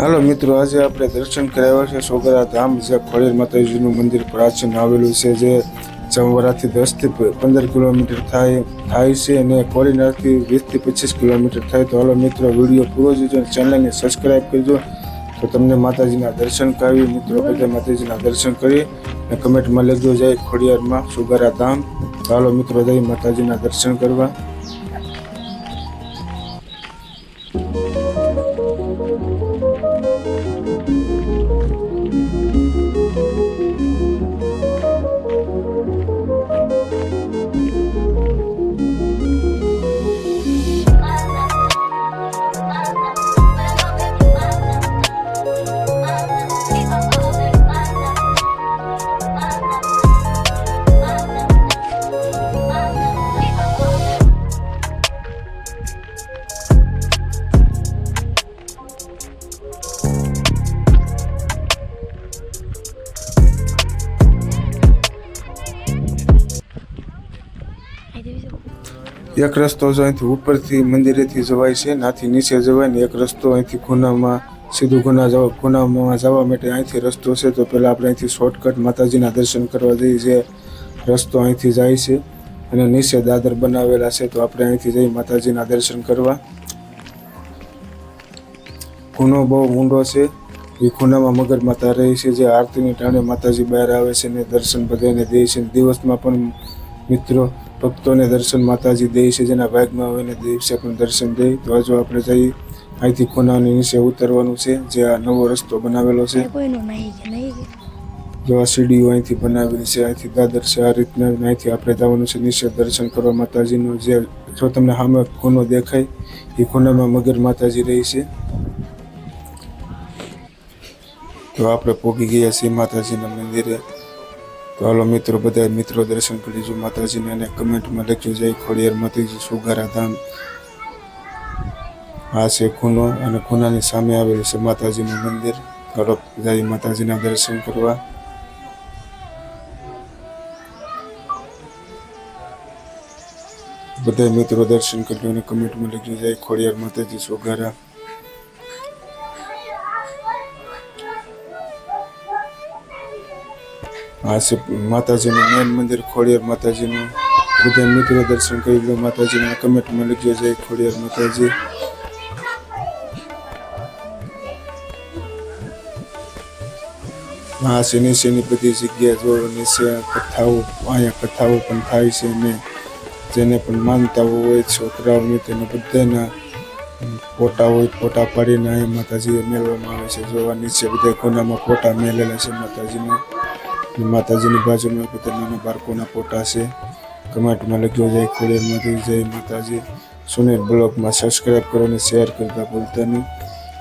હાલો મિત્રો, આજે આપણે દર્શન કરાવ્યા છે સોગરા ધામ, જે ખોડિયાર માતાજીનું મંદિર પ્રાચીન આવેલું છે, જે જમવારાથી 10 થી 15 કિલોમીટર થાય છે અને કોડીનારથી 20 થી 25 કિલોમીટર થાય. તો હાલો મિત્રો, વિડીયો પૂરો જોજો, ચેનલને સબસ્ક્રાઈબ કરજો તો તમને માતાજીના દર્શન કરાવી. મિત્રો બધા માતાજીના દર્શન કરી અને કમેન્ટમાં લખજો જય ખોડિયારમાં સોગરા ધામ. તો હાલો મિત્રો, જય માતાજીના દર્શન કરવા. એક રસ્તો અહીંથી ઉપરથી મંદિરેથી જવાય છે, નાથી નીચે જવાય ને એક રસ્તો અહીંથી ખૂનામાં સીધું ખૂનામાં જવા માટે અહીંથી રસ્તો છે. તો પહેલાં આપણે અહીંથી શોર્ટકટ માતાજીના દર્શન કરવા જઈએ, જે રસ્તો અહીંથી જાય છે અને નીચે દાદર બનાવેલા છે. તો આપણે અહીંથી જઈ માતાજીના દર્શન કરવા. ખૂનો બહુ ઊંડો છે, એ ખૂનામાં મગર માતા રહી છે, જે આરતીની ટાણે માતાજી બહાર આવે છે અને દર્શન બધાને દે છે. દિવસમાં પણ મિત્રો ભક્તોને દર્શન માતાજી દે છે, જેના ભાગમાં હોય ને દિવસે પણ દર્શન દે. તો હજુ આપણે જઈ અહીંથી ખૂનાની નીચે ઉતરવાનું છે, જે આ નવો રસ્તો બનાવેલો છે. જો આ સીડીઓ અહીંથી બનાવેલી છે, અહીંથી દાદર છે, આ રીતના અહીંથી આપણે જવાનું છે નીચે દર્શન કરવા માતાજીનું. જે જો તમને સામે ખૂનો દેખાય એ ખૂનામાં મગર માતાજી રહી છે. તો આપણે પહોંચી ગયા છીએ માતાજીના મંદિરે. તો હાલો મિત્રો, બધા મિત્રો દર્શન કરીજો માતાજીને અને કમેન્ટમાં લખજો જય ખોડિયાર માતાજી સોગરા ધામ. આ છે ખૂનો અને ખૂનાની સામે આવેલું છે માતાજીનું મંદિર. હાલો જય માતાજીના દર્શન કરવા. બધા મિત્રો દર્શન કરજો અને કમેન્ટમાં લખજો જય ખોડિયાર માતાજી સોગરા. આ છે માતાજીનું મેન મંદિર ખોડિયાર માતાજીનું. બધા મિત્રો દર્શન કરી લો માતાજીના, કમેન્ટમાં લખજો જય ખોડિયાર માતાજી. આ છે નીચેની બધી જગ્યા, જો નીચે કથાઓ, અહીંયા કથાઓ પણ થાય છે અને જેને પણ માનતાઓ હોય છોકરાઓની તેને બધાના ફોટા હોય, ફોટા પાડીને અહીંયા માતાજીએ મેળવવામાં આવે છે. જોવા નીચે બધા કોનામાં ફોટા મેળેલા છે માતાજીના. માતાજીની બાજુમાં બધા નાના બાળકોના ફોટા છે. કમેન્ટમાં લખજો જય ખોડિયાર માતાજી, જય માતાજી. સુનિલ બ્લોગમાં સબસ્ક્રાઈબ કરો અને શેર કરતા ભૂલતા નહીં.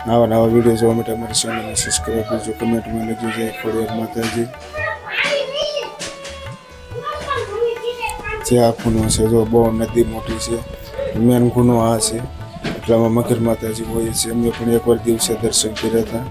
નવા વિડીયો જોવા માટે અમારી ચેનલને સબસ્ક્રાઈબ કરજો. કમેન્ટમાં લખજો જય ખોડિયાર માતાજી. જે આ ખૂનો છે, જો બહુ નદી મોટી છે, મેન ખૂનો આ છે, એટલામાં મગર માતાજી હોય છે. અમે પણ એકવાર દિવસે દર્શન કર્યા હતા.